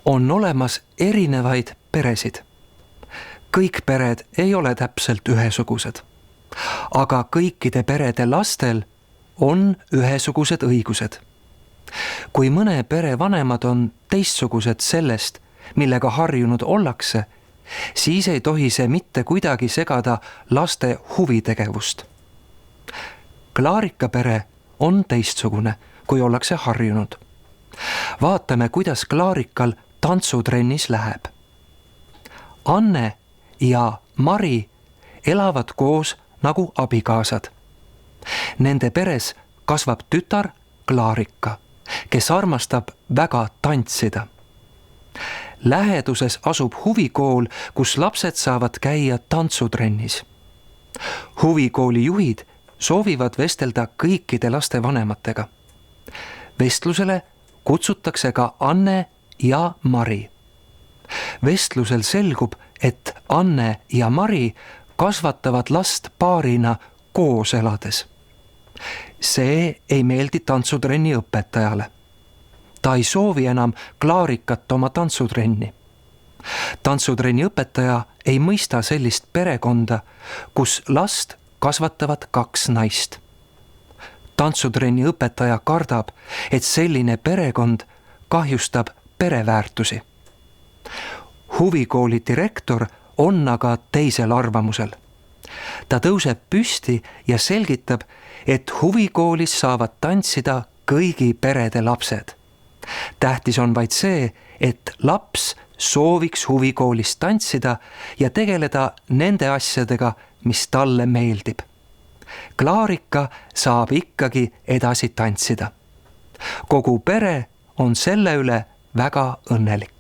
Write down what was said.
On olemas erinevaid peresid. Kõik pered ei ole täpselt ühesugused, aga kõikide perede lastel on ühesugused õigused. Kui mõne pere vanemad on teistsugused sellest, millega harjunud ollakse, siis ei tohi see mitte kuidagi segada laste huvitegevust. Klaarika pere on teistsugune, kui ollakse harjunud. Vaatame, kuidas Klaarikal tantsutrennis läheb. Anne ja Mari elavad koos nagu abikaasad. Nende peres kasvab tütar Klaarika, kes armastab väga tantsida. Läheduses asub huvikool, kus lapsed saavad käia tantsutrennis. Huvikooli juhid soovivad vestelda kõikide laste vanematega. Vestlusele kutsutakse ka Anne ja Mari. Vestlusel selgub, et Anne ja Mari kasvatavad last paarina koos elades. See ei meeldi tantsutrenni õpetajale. Ta ei soovi enam Klaarikat oma tantsutrenni. Tantsutrenni õpetaja ei mõista sellist perekonda, kus last kasvatavad 2 naist. Tantsutrenni õpetaja kardab, et selline perekond kahjustab pereväärtusi. Huvikooli direktor on aga teisel arvamusel. Ta tõuseb püsti ja selgitab, et huvikoolis saavad tantsida kõigi perede lapsed. Tähtis on vaid see, et laps sooviks huvikoolis tantsida ja tegeleda nende asjadega, mis talle meeldib. Klaarika saab ikkagi edasi tantsida. Kogu pere on selle üle väga õnnelik.